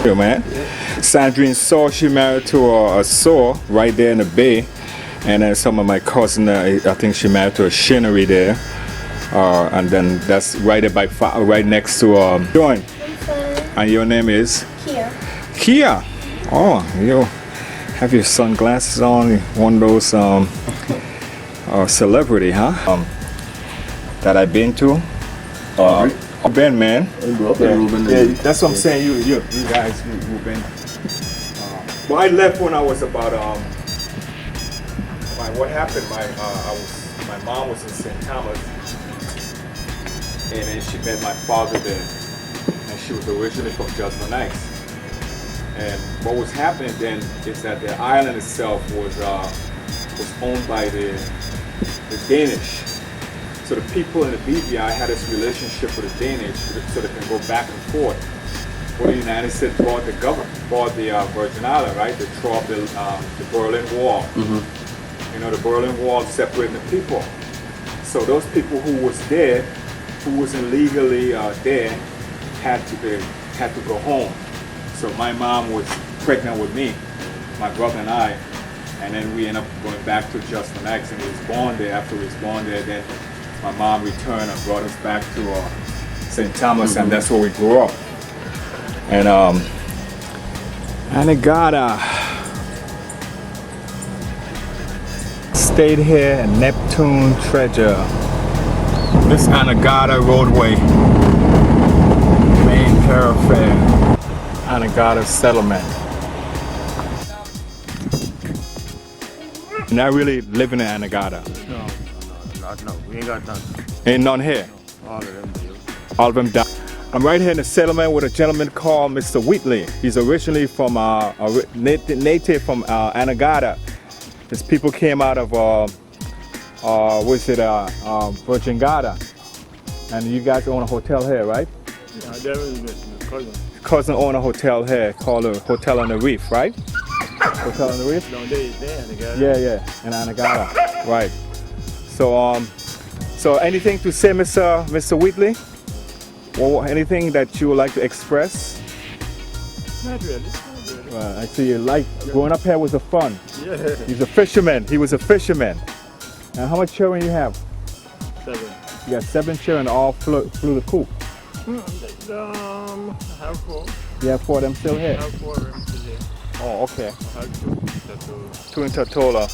Yeah, man. Sandrine saw she married to a saw right there in the bay, and then some of my cousin, I think she married to a shinnery there, and then that's right there right next to Joan. And your name is Kia. Kia. Oh, you have your sunglasses on. One of those celebrity, huh? That I've been to. Ben, man. Yeah, that's what I'm saying. You guys, you've been. Well, I left when I was about. What happened? My mom was in St. Thomas, and then she met my father there, and she was originally from Just the Nice. And what was happening then is that the island itself was owned by the Danish. So the people in the BVI had this relationship with the Danish so they can go back and forth. Well, the United States bought the Virgin Island, right? They tore up the Berlin Wall. Mm-hmm. You know, the Berlin Wall separating the people. So those people who was there, who was illegally there, had to go home. So my mom was pregnant with me, my brother and I, and then we ended up going back to Just the Nice, and we was born there. After we was born there, then my mom returned and brought us back to St. Thomas, and that's where we grew up. And Anegada stayed here in Neptune Treasure. This Anegada roadway, main thoroughfare, Anegada settlement. You're not really living in Anegada. No, we ain't got none. Ain't none here. All of them do. All of them died. I'm right here in the settlement with a gentleman called Mr. Wheatley. He's originally from native from Anegada. His people came out of Virgin Gada, and you guys own a hotel here, right? Yeah, there is my cousin. Cousin own a hotel here called the Hotel on the Reef, right? Hotel on the Reef. No, they Anegada. Yeah, in Anegada, right? So anything to say, Mr. Wheatley? Or anything that you would like to express? Not really. I see you like growing up here was a fun. Yeah. He's a fisherman. He was a fisherman. And how much children you have? 7. You got 7 children, all flew the coop. I have 4. You have 4 of them still I here? have 4 of them still here. Oh, okay. I have 2 Tatola. 2 in Tatola.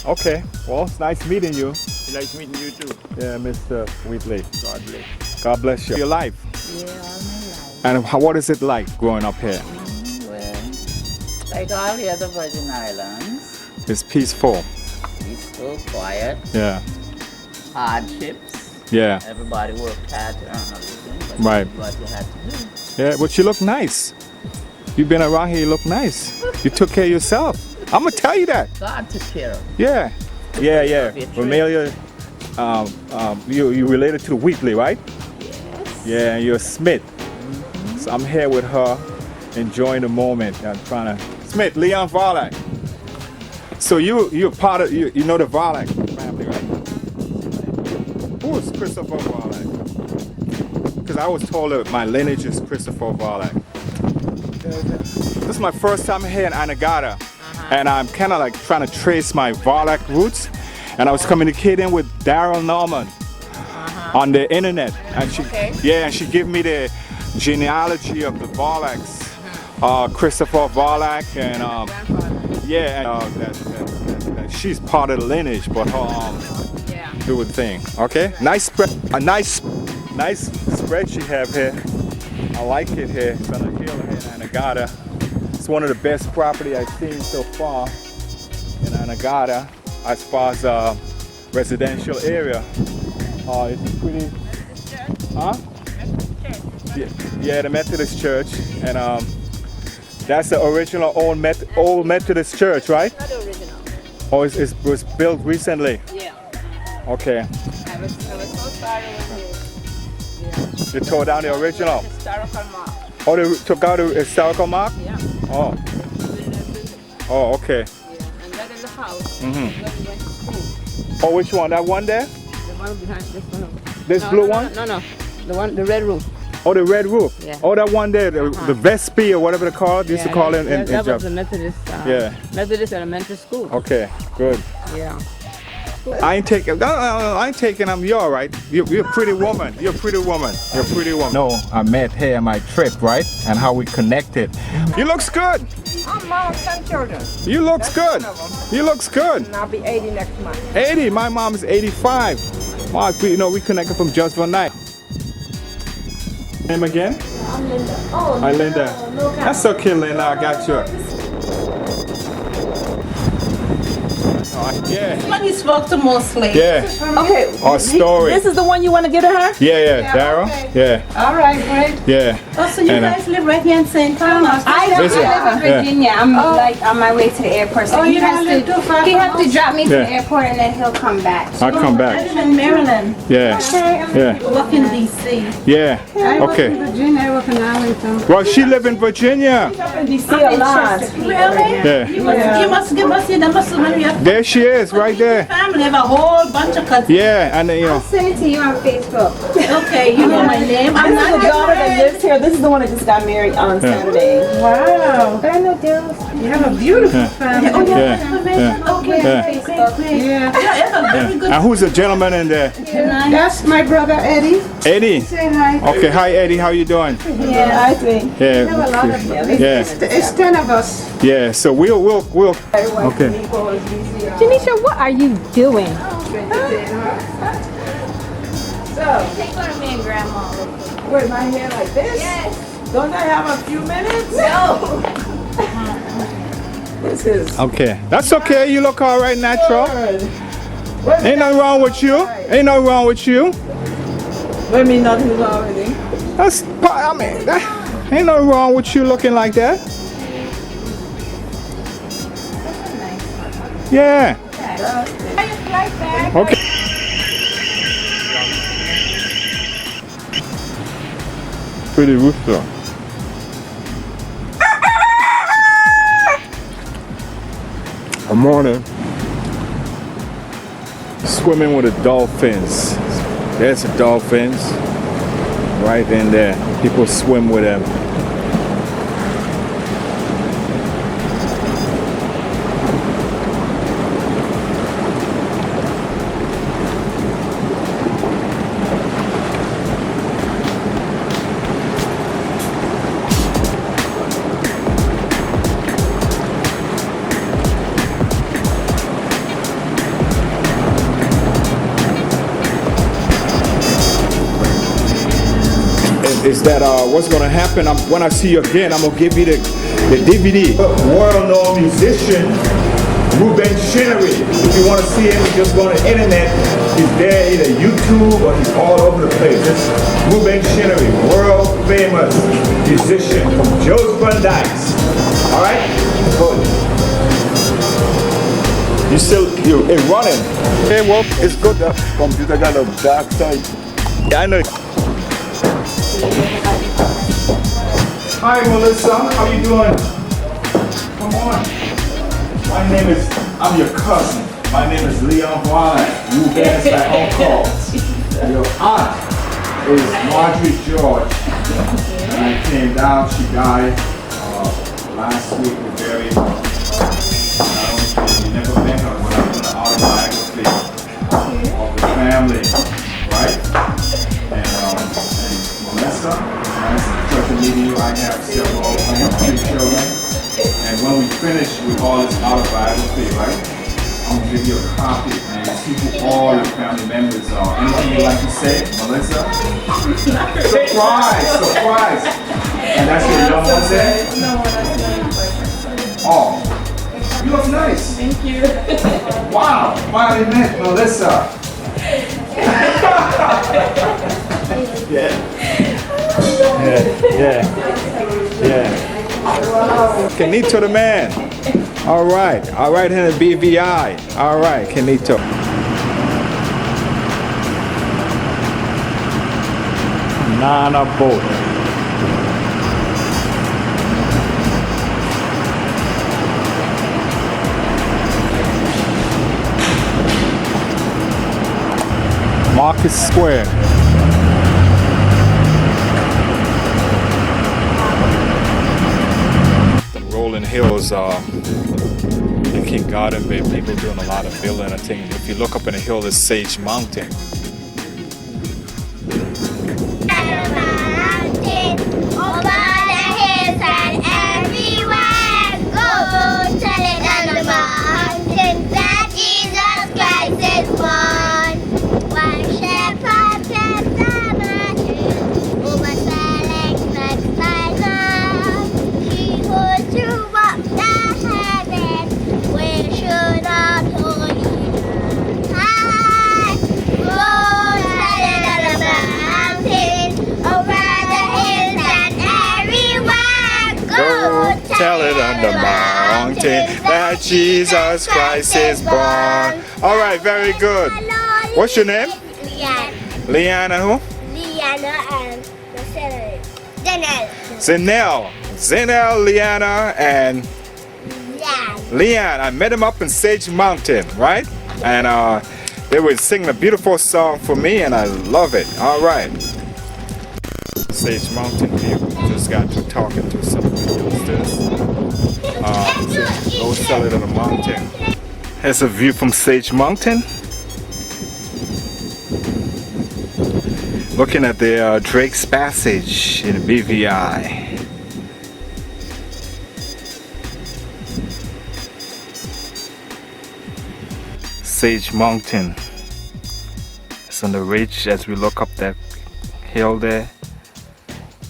Okay. Well, it's nice meeting you. Nice meeting you too. Yeah, Mr. Wheatley. God bless. God bless you. Your life. Yeah, all my life. And what is it like growing up here? Well, like all the other Virgin Islands, It's peaceful. peaceful, quiet, Yeah. hardships. Yeah. Everybody worked hard to earn a living, but Right. what you had to do. Yeah, but you look nice. You've been around here, you look nice. You took care of yourself. I'm gonna tell you that. God took care of. Yeah. Yeah. Be a treat. Romelia, you related to the Wheatley, right? Yes. Yeah, and you're Smith. So I'm here with her, enjoying the moment. I'm trying to. Smith, Leon Varlak. So you're part of, you know the Varlak family, right? Who is Christopher Varlak? Because I was told that my lineage is Christopher Varlak. This is my first time here in Anegada, and I'm kind of like trying to trace my Varlak roots. And I was communicating with Daryl Norman on the internet, and she gave me the genealogy of the Varlaks, Christopher Varlak, and that she's part of the lineage, but her do a thing. Okay, nice spread, a nice spread she have here. I like it here. It's on a hill here in Anegada. It's one of the best property I've seen so far in Anegada. As far as residential area, it's pretty. Huh? Yeah, the Methodist Church, and that's the original old Methodist Church, right? Not the original. Oh, it was built recently. Yeah. Okay. I was so sorry when They tore down the original. historical mark. Oh, they took out the historical mark. Yeah. Oh. Oh, okay. Yeah. And that is the house. Mhm. Where we went to school. Oh, which one? That one there? The one behind this one. This No, blue no, one? No. The red room. Oh, the red roof. Yeah. Oh, that one there, the Vespi or whatever they call it. They used to call it in that was Jap- the Methodist. Yeah. Methodist elementary school. Okay, good. Yeah. I ain't taking. I ain't taking them. You're all right. You're a pretty woman. You're a pretty woman. You're a pretty woman. No, I met her on my trip, right? And how we connected. You looks good. I'm mom's 10 children. You looks good. You looks good. And I'll be 80 next month. 80. My mom is 85. Mark, we connected from just one night. Name again? I'm Linda. Oh, Hi, Linda. That's okay, Linda. I got you. Yeah. When you spoke to mostly. Yeah. Okay. Our story. This is the one you want to get to her? Yeah, Daryl. okay. Yeah. All right, great. Yeah. Oh, so you And, guys live right here in St. Thomas? I Is it? live in Virginia. I'm like on my way to the airport. So Oh, he you has don't live too far he from has to us? drop me to Yeah. the airport and then he'll come back. I'll come I back. live in Maryland. Yeah. Yeah. Work in D.C. Yeah. Okay. Virginia, I work in Arlington. Well, she live in Virginia. In D.C. a lot. Really? Yeah. You must give us that must have been your There she is, right there. family. Have a whole bunch of cousins. Yeah, and you know. Send it to you on Facebook. Okay, you know my name. I'm This is not the daughter that lives here. This is the one that just got married on Saturday. Wow. But I know Daryl's. You have a beautiful family. Yeah. Yeah. Okay, Yeah. great, great, great. Yeah, you have a very good. And who's the gentleman in there? That's my brother Eddie. Eddie. Say hi. Okay, hi Eddie. How you doing? Yeah, I think. Yeah. Yeah. It's 10 of us. Yeah. So we'll. Okay. Janisha, what are you doing? Take one of me and grandma. With my hair like this? Yes. Don't I have a few minutes? No. This is Okay. That's okay. You look all right, natural. good. Ain't nothing wrong with you. Ain't nothing wrong with you. Let me nothing wrong with it. That's. I mean, that, ain't nothing wrong with you looking like that. Yeah. Okay. Pretty rooster. Good morning. Swimming with the dolphins. There's the dolphins. Right in there. People swim with them. Is that what's gonna happen? When I see you again, I'm gonna give you the DVD. World-known musician Ruben Shinnery. If you want to see him, you just go on the internet. He's there either YouTube or he's all over the place. It's Ruben Shinnery, world-famous musician from Joe's Dykes. All right, good. You still running? Hey, well, it's good. The computer got a dark side. Yeah, I know. Hi Melissa, how you doing? Come on. I'm your cousin. My name is Leon Vaughn. Ruben is my uncle. Your aunt is Marjorie George. And I came down, she died last week. We buried her. You never met her when I did an autobiography of the family, right? And Melissa, nice pleasure meeting you. I have three children. And when we finish with all this autobiography, right, I'm gonna give you a copy and you see who all your family members are. Anything you'd like to say, Melissa? Surprise, surprise. And that's what you don't want to say? No, that's not. Oh, you look nice. Thank you. Wow, finally met Melissa. Yeah. Kenito the man. All right, here in the BVI. All right, Kenito. Nana boat. Market Square. rolling hills in King Garden Bay. People doing a lot of building. I think if you look up in the hill, there's Sage Mountain. Tell it on the mountain that Jesus Christ is born. All right, very good. What's your name? Leanne and who? Liana and Janelle. Zenel, Liana, and Leanne. I met them up in Sage Mountain, right? And they were singing a beautiful song for me, and I love it. All right. Sage Mountain view. Just got to talking to some of the youngsters. Go sell it on the mountain. Here's a view from Sage Mountain. Looking at the Drake's Passage in BVI. Sage Mountain. It's on the ridge as we look up that hill there.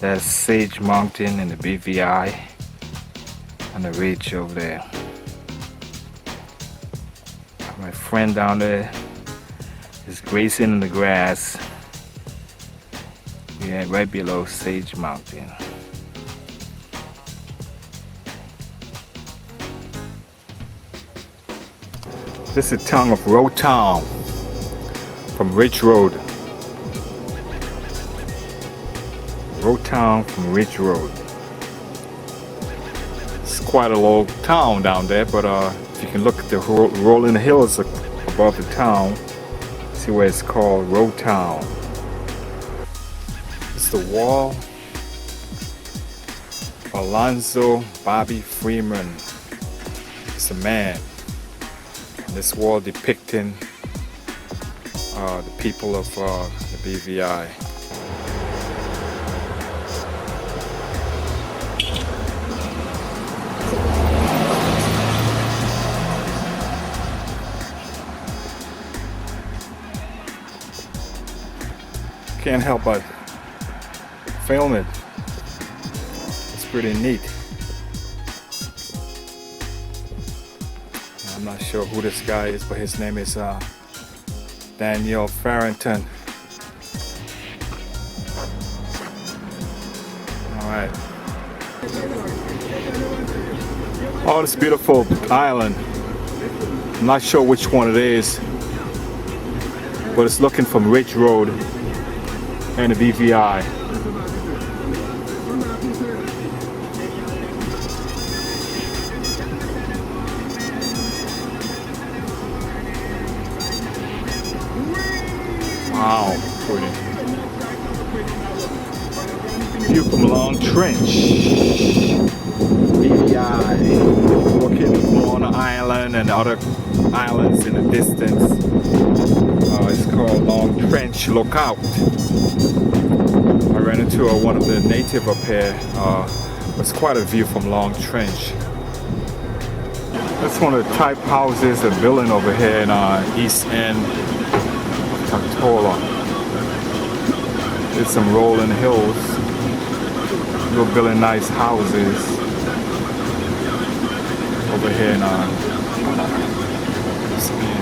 That's Sage Mountain in the BVI on the ridge over there. My friend down there is grazing in the grass. Yeah, right below Sage Mountain. This is the town of Road Town from Ridge Road. Road Town from Ridge Road. It's quite a low town down there, but if you can look at the rolling hills above the town, see where it's called Road Town. It's the wall. Alonzo Bobby Freeman is a man. And this wall depicting the people of the BVI. Can't help but film it. It's pretty neat. I'm not sure who this guy is, but his name is Daniel Farrington. Alright. Oh, this beautiful island. I'm not sure which one it is, but it's looking from Ridge Road and the BVI. Wow, pretty. View from Long Trench, BVI. Looking on the island and other islands in the distance. It's called Long Trench Lookout. I ran into one of the native up here. It's quite a view from Long Trench. That's one of the type houses they're building over here in East End of Tortola. There's some rolling hills. They're building nice houses over here in East End.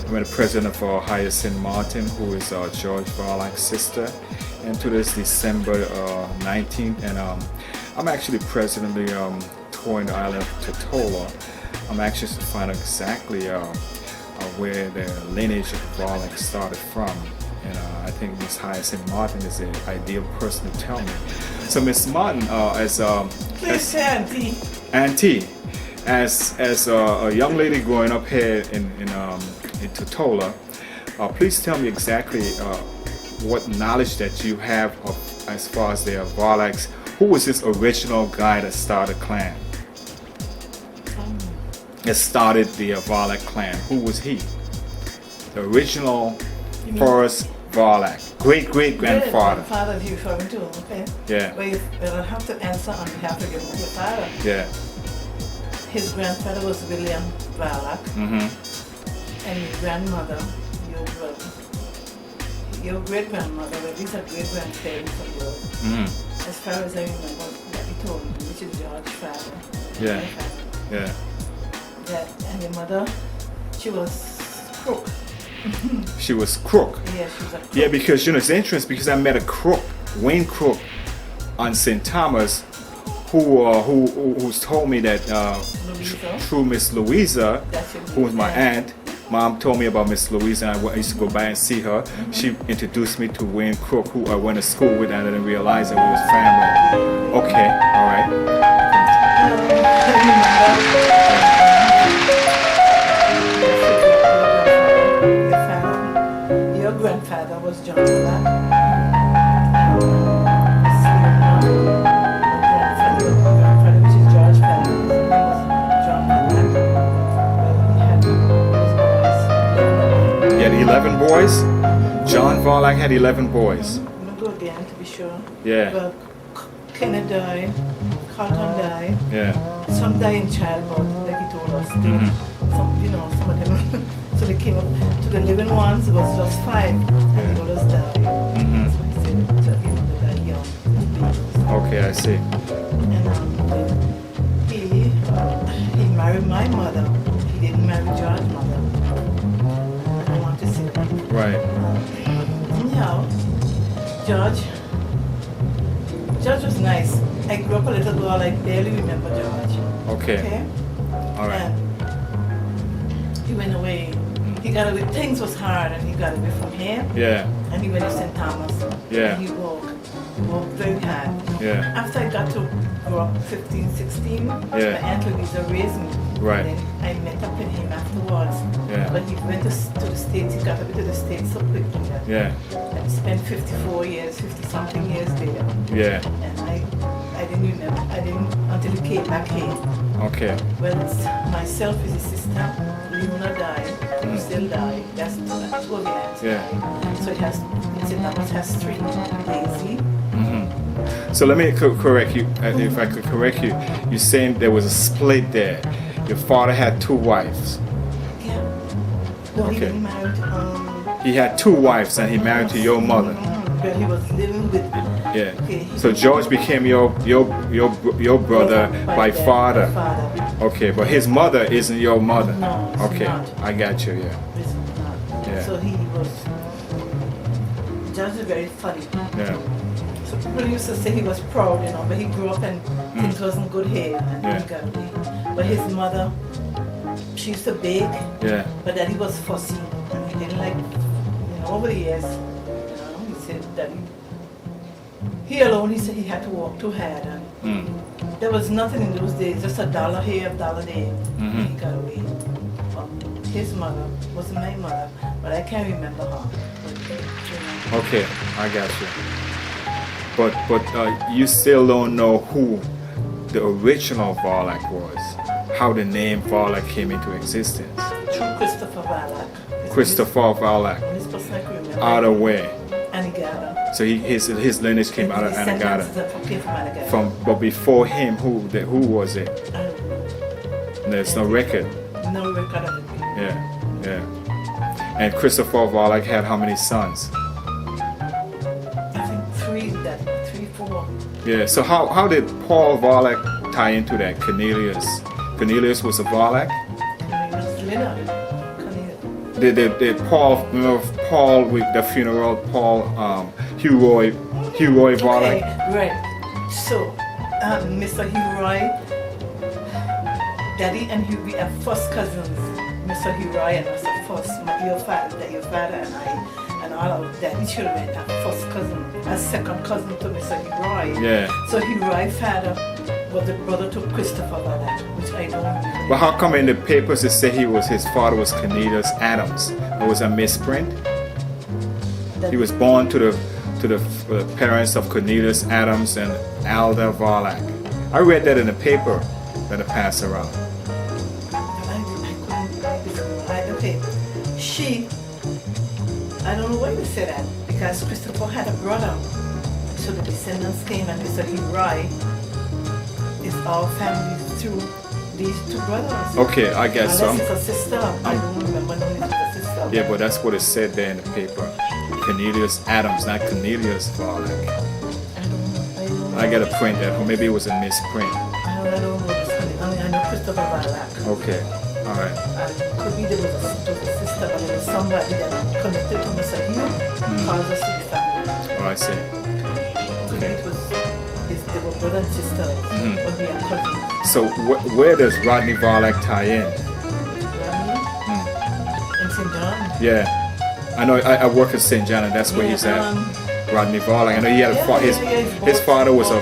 I'm the president of Hyacinth Martin, who is George Varlak's sister, and to this December 19th, and I'm actually presently touring the island of Tortola. I'm anxious to find out exactly where the lineage of Varlak started from, and I think Miss Hyacinth Martin is the ideal person to tell me. So Miss Martin, as Auntie, as a young lady growing up here in Tortola, please tell me exactly what knowledge that you have of as far as the Varlacs. Who was this original guy that started clan? That started the Varlac clan. Who was he? The original first Varlac. Great grandfather. Father, you referring to, okay? Yeah. Well, you'll have to answer on behalf of your father. Yeah. His grandfather was William Varlac, Mm-hmm. and your grandmother, your great grandmother, well, these are great grandparents of yours. Mm-hmm. As far as I remember, what he told me, which is George's father. Yeah. My father. Yeah. That, and your mother, she was crook. She was Crook. Yeah, she was a crook. Yeah, because it's interesting because I met a Crook, Wayne Crook, on St. Thomas, who's told me that through Miss Louisa, who was my aunt. Mom told me about Miss Louisa, and I used to go by and see her. She introduced me to Wayne Crook, who I went to school with, and I didn't realize that we was family. Okay, all right. Your grandfather was John Varlac. Your grandfather, which is George's father, his name was John Varlac. Well, He had 11 boys. John Varlac had 11 boys. I'm gonna go again to be sure. Yeah. Well, Kenneth died, Carlton died. Yeah. Some died in childhood, like he told us. Some of them. So they came up to the living ones. It was just 5, and the others died. That's what he said. So he died young. Okay, I see. And he married my mother. He didn't marry George's mother. I want to say that. Right. Anyhow, George was nice. I grew up a little girl. I barely remember George. Okay. All right. And he went away. He got away. Things was hard, and he got away from here. Yeah. And he went to St. Thomas. Yeah. And he walked very hard. Yeah. After I got to grow up 15, 16, my Aunt Louisa raised me. Right. And then I met up with him afterwards. Yeah. But he went to the States. He got away to the States so quickly that Yeah. I spent 54 years, 50-something years there. Yeah. And I didn't remember. I didn't until he came back here. Okay. Well, it's myself is his sister. Leona died. Still died. That's 2 of the aunts. Yeah. So it has. St. Thomas has 3. Daisy. So let me correct you. If I could correct you, you're saying there was a split there. Your father had 2 wives. Yeah. No, he Okay. didn't marry. He had 2 wives, and he married to your mother. Well, he was living with. Yeah. Okay. So George became your brother by dad, father. by father. Okay, but his mother isn't your mother. No, it's Okay, not. I got you. Yeah. It's not. Yeah. So he was. George is very funny. Yeah. So people used to say he was proud, but he grew up and things wasn't good here, and Yeah. he got away. But his mother, she used to bake, Yeah. but daddy was fussy, and he didn't like, over the years, he said that he alone, he said he had to work too hard, and there was nothing in those days, just $1 here, $1 there, and he got away. His mother wasn't my mother, but I can't remember her. Okay, I got you. But you still don't know who the original Varlac was. How the name Varlac came into existence. Through Christopher Varlac. Christopher Varlac. This person I can remember. Out of where? Anegada. So his lineage came out of Anegada. Came from Anegada. But before him, who was it? I don't know. There's no record. No record of it. Yeah. And Christopher Varlac had how many sons? I think 3, 4. Yeah. So how did Paul Varlac tie into that? Cornelius. Cornelius was a Varlac. Cornelius Leonard. Did Paul, remember Paul with the funeral? Paul, Hugh Roy Varlac. Okay, right. So, Mr. Hugh Roy, Daddy and Hugh, we are first cousins. Mr. Hugh Roy and Mr. Fuss, your father and I, and all of Daddy's children are first cousin, a second cousin to Mr. Hugh Roy. Yeah. So Hugh Roy's father was the brother to Christopher Varlac, which I don't remember. But how come in the papers it say his father was Cornelius Adams? It was a misprint? He was born to the parents of Cornelius Adams and Alda Varlack. I read that in the paper that it passed around. Okay, I don't know why you say that, because Christopher had a brother, so the descendants came and they said he Roy is our family through these two brothers. Okay, I guess so. Unless it's a sister, I don't remember knowing it's a sister. Yeah, but that's what it said there in the paper. Cornelius Adams, not Cornelius Varlack. I don't know. I got to print that, or maybe it was a misprint. I don't know this. I know Christopher Varlack. Okay, all right. And could be there was a sister, but there was somebody that connected to Mr. Hugh, caused us to the family. Oh, I see. Could be it was they were brother and sister, or they are cousins. So where does Rodney Varlack tie in? In St. John. Yeah. I know I work at St. John and that's where he's at. Rodney Varlack. I know he had his father was a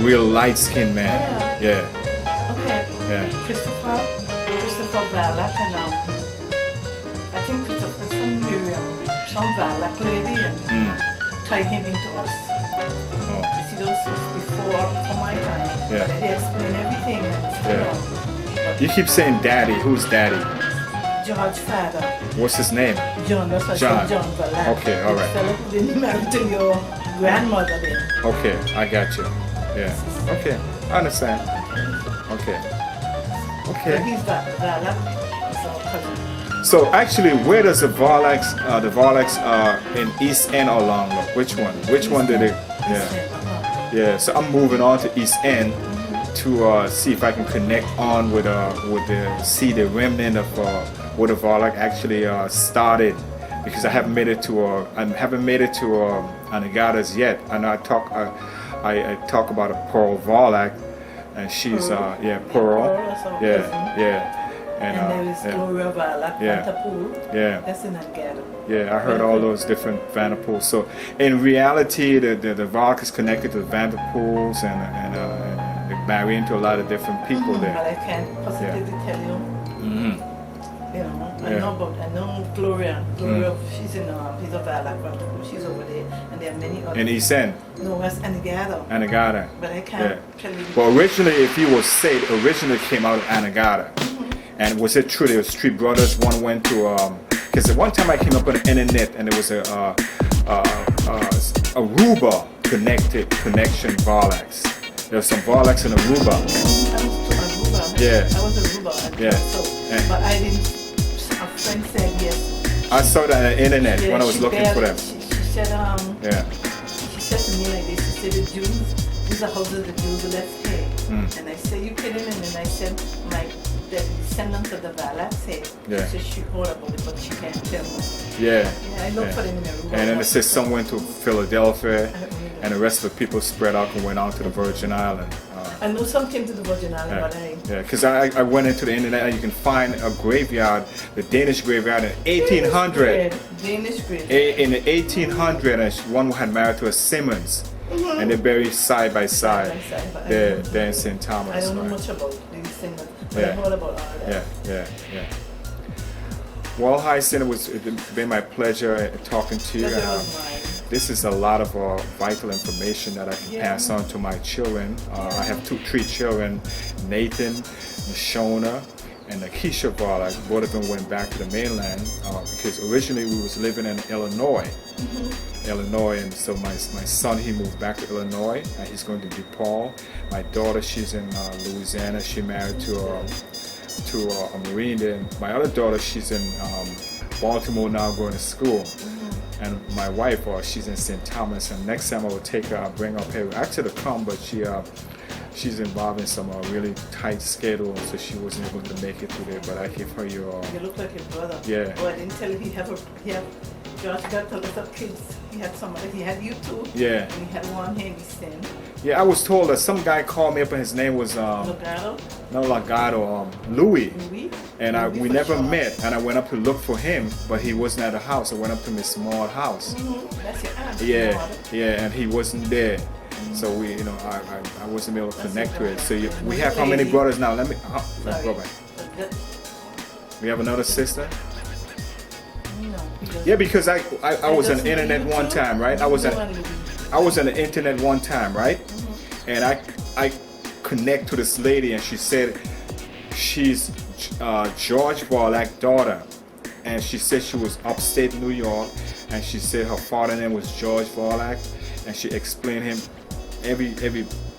real light-skinned man. Yeah. Okay. Yeah. Christopher Varlack and I think Christopher's from Miriam, some Varlack lady and tied him into us. Oh. You see those before my time. Yeah. They explain everything. Yeah. You keep saying daddy. Who's daddy? George's father. What's his name? John, that's what John. I said, John Varlack. Okay, all right. The fellow who didn't marry to your grandmother then. Okay, I got you. Yeah. Okay, I understand. Okay. So Okay. he's Varlack. It's our cousin. So actually, where does the Varlacks are in East End or Long Look? Which one? Which one did it? Yeah. Yeah. So I'm moving on to East End to see if I can connect on with see the remnant of where the Varlack actually started, because I haven't made it to Anegada's yet. And I talk about a Pearl Varlack, and she's Pearl. And there is Gloria Varlack, Vanderpool. Yeah. That's in Anegada. Yeah, I heard all those different Vanderpools. So in reality, the Varlack is connected to the Vanderpools and they marry into a lot of different people there. But I can't positively tell you. You know, I know Gloria. Gloria, she's in she's a Varlack, Vanderpool. She's over there, and there are many others. In East End. No, that's Anegada. Anegada. But I can't tell you. Well, originally, if you will say, it originally came out of Anegada. And was it true there was three brothers? One went to because one time I came up on the internet and there was a Aruba connection Varlacks. There was some Varlacks in Aruba. I was to Aruba. Yeah. I was Aruba. Yeah. So, but I didn't. A friend said yes. I saw that on the internet when I was looking for them. She said She said to me like this. She said the Jews, these are houses the Jews left here. And I said, you kidding? And then I said the descendants of the Varlack said, she heard about it, but she can't tell me. Yeah. I looked for them in Aruba. And then it says some went to Philadelphia, and the rest of the people spread out and went on to the Virgin Island. I know some came to the Virgin Island, but I... Yeah, because I went into the internet and you can find a graveyard, the Danish graveyard in 1800. Danish graveyard. In the 1800, and one had married to a Simmons. And they're buried side by side. They're in St. Thomas. I don't know much about these things, but I heard about all that. Yeah. Well, Hyacinth, it's been my pleasure talking to you. This is a lot of vital information that I can pass on to my children. I have three children, Nathan, Shona, and Keisha Varlack. Both of them went back to the mainland because originally we was living in Illinois. And so my son, he moved back to Illinois and he's going to DePaul. My daughter, she's in Louisiana. She married to a Marine. And my other daughter, she's in Baltimore now, going to school. And my wife, she's in St. Thomas. And next time I will take her, I'll bring her up here. Actually to come, but she's involved in some really tight schedule, so she wasn't able to make it today. But I give her your. You look like your brother. Yeah. Oh, I didn't tell you Josh got a lot of kids. He had somebody. He had you two. Yeah. And he had one here in East End. Yeah, I was told that some guy called me up and his name was Logado? No, Logado, Louis. Louis? And we never met. And I went up to look for him, but he wasn't at the house. I went up to Miss Maud's house. That's your aunt. Yeah, and he wasn't there. So I wasn't able to connect to it. So we have how many brothers now? Let's go back. We have another sister? No. Yeah, because I was on the internet one time, right? I was on the internet one time, right? And I connect to this lady, and she said she's George Varlak's daughter, and she said she was upstate New York, and she said her father's name was George Varlak, and she explained him every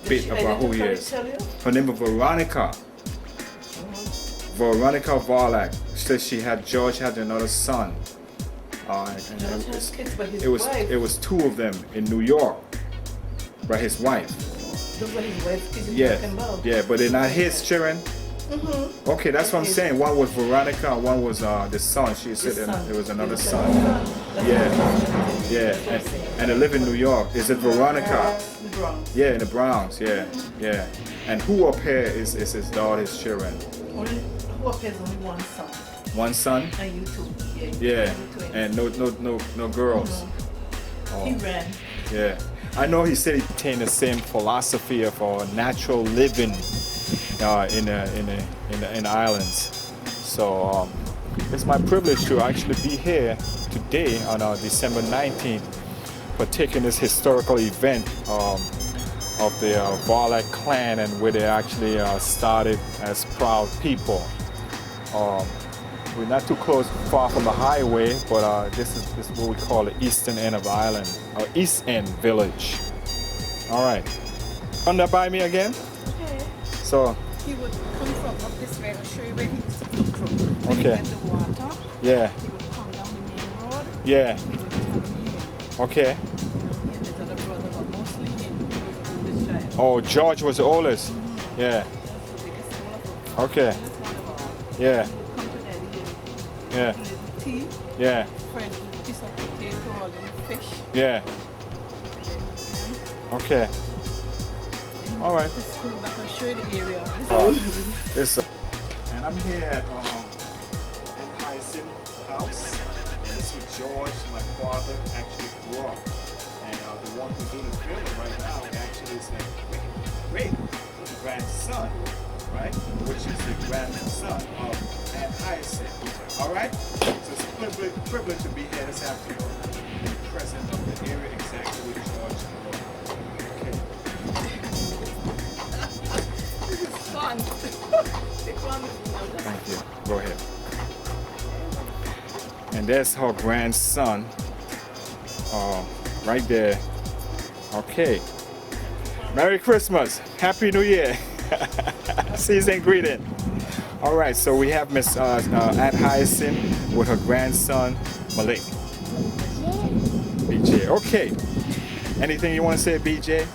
bit about who he is. Her name was Veronica. Veronica Varlak. She said George had another son. And it was two of them in New York, by his wife. Those were his wife's kids Yeah, talking about. yeah, but they're not his children. Okay, that's what I'm saying. One was Veronica, one was the son. She said there was another son. Yeah, and they live in New York. Is it Veronica? The Bronx. Yeah, in the Bronx. Yeah, yeah. And who up here is his daughter's children? Only who up here is only one son. One son? And you two. Yeah, and no girls. He ran. Yeah, I know he said he maintained the same philosophy of natural living in the islands. So it's my privilege to actually be here today on December 19th, partaking in this historical event of the Varlak clan, and where they actually started as proud people. We're not too far from the highway, but this is what we call the eastern end of the island, or east end village. All right, run that by me again. Okay. So. He would come from up this way. I'll show you where he used to come from. When Okay. he went to water, Yeah. he would come down the main road. Yeah. He would come here. Okay. He and his other brother, but mostly him. He was the oldest child. Oh, George was the oldest. Yeah. Okay. Yeah. Come to Daddy here. Yeah. Tea, Yeah. fresh piece of potato, or little fish. Yeah. Okay. All right. Let's go back and show you the area. And I'm here at Hyacinth House. And this is George, my father, actually grew up. And the one who's doing the filming right now actually is great grandson, right? Which is the grandson of Aunt Hyacinth. All right? So it's a privilege to be here this afternoon in presence of the area exactly where George grew up. Okay. Fun. Thank you. Go ahead. And there's her grandson, right there. Okay. Merry Christmas. Happy New Year. Season greeting. All right, so we have Miss Aunt Hyacinth with her grandson, Malik. BJ. Okay. Anything you want to say, BJ?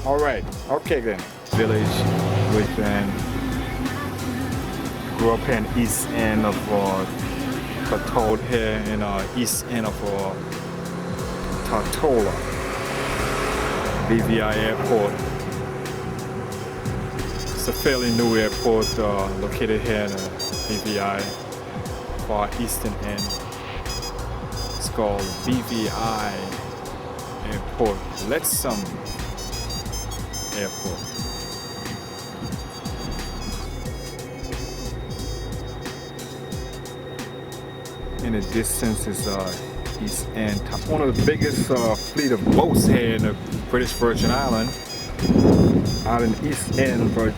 All right. Okay then. Village within. Grew up in east end of Tortola here in east end of Tortola. BVI Airport. It's a fairly new airport located here in the BVI far eastern end. It's called BVI Airport. Letsum Airport. In the distance is East End. One of the biggest fleet of boats here in the British Virgin Island. Out in East End, British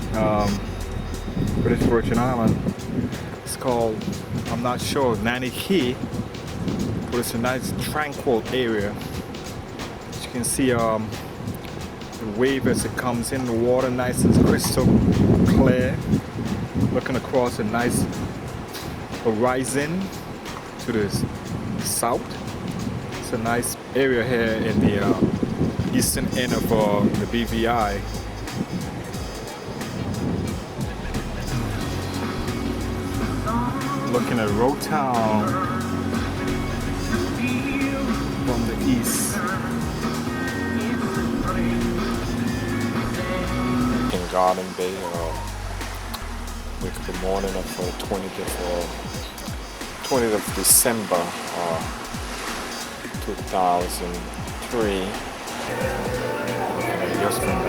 Virgin Island. It's called, I'm not sure, Nanny Key, but it's a nice tranquil area. As you can see, the wave as it comes in the water, nice and crystal clear. Looking across a nice horizon to the south. It's a nice area here in the eastern end of the BVI. Looking at Road Town from the east. In Garden Bay, wake up the morning of the 20th of December 2003. Just from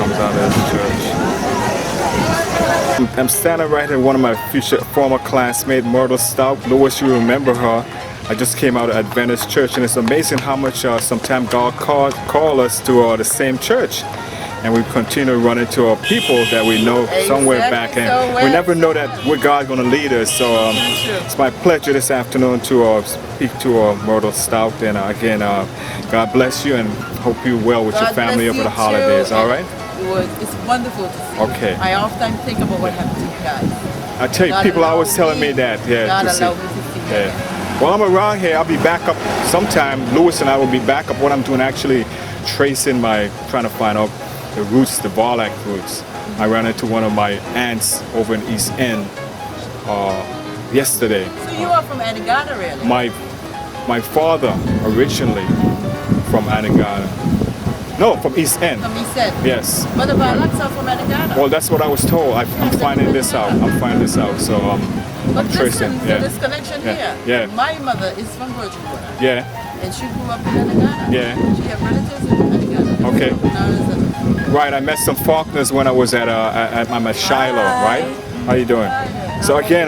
comes out of this church. I'm standing right here with one of my former classmates, Myrtle Stout. Louis, you remember her. I just came out of Adventist church, and it's amazing how much sometimes God call us to the same church. And we continue to run into our people that we know somewhere back, and we never know that where God's going to lead us. So it's my pleasure this afternoon to speak to Myrtle Stout. And again, God bless you, and hope you're well with your family over the holidays. All right? It's wonderful to see. Okay. I often think about what happened to you guys. I tell you, people are always telling me that. Yeah. God to see. allowed me to see you. Yeah. Well, I'm around here. I'll be back up sometime. Louis and I will be back up. What I'm doing, actually tracing trying to find out the roots, the Varlac roots. I ran into one of my aunts over in East End yesterday. So you are from Anegada, really? My father originally from Anegada. No, from East End. From East End? Yes. But the Varlacs are from Anegada. Well, that's what I was told. I'm finding this out. I'm finding this out. So but I'm tracing. Listen, Yeah. this connection here. Yeah. My mother is from Virgin Gorda. Yeah. And she grew up in Anegada. Yeah. She had relatives in Anegada. Okay. Now Right, I met some Faulkners when I was at I'm at Shiloh, right? How you doing? So again,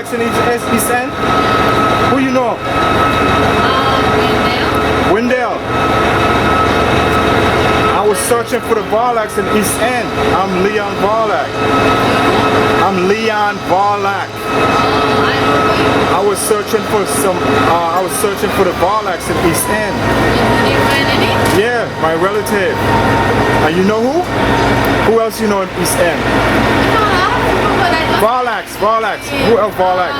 Varlax in East End? Who you know? Wendell. I was searching for the Varlax in East End. I'm Leon Varlack. I'm Leon Varlack. I was searching for the Varlax in East End. Yeah, my relative. And you know who? Who else you know in East End? Varlax. Who else Varlax?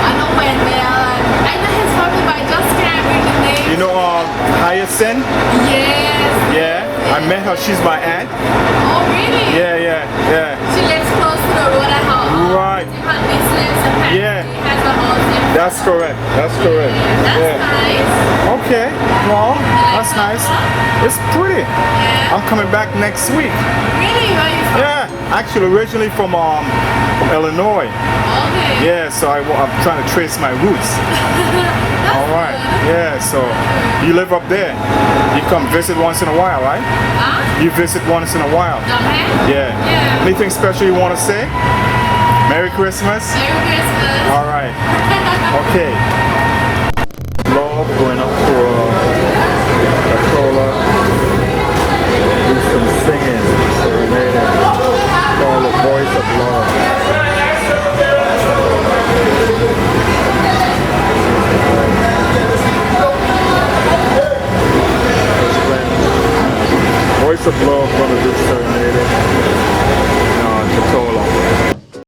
I know Wendell. I know his family, but I just can't bring the name. You know Hyacinth? Yes. Yeah, I met her. She's my aunt. Oh, really? Yeah. She lives close to the road at home. Right. Yeah. She has a house in That's correct. That's nice. Okay. Well, that's nice. It's pretty. Yeah. I'm coming back next week. Really? Where are you from? Yeah. Actually, originally from Illinois. Okay. Yeah. So I'm trying to trace my roots. All right. Yeah. So you live up there. You come visit once in a while, right? Huh? You visit once in a while. Okay. Yeah. Anything special you want to say? Merry Christmas. Merry Christmas. All right. Okay.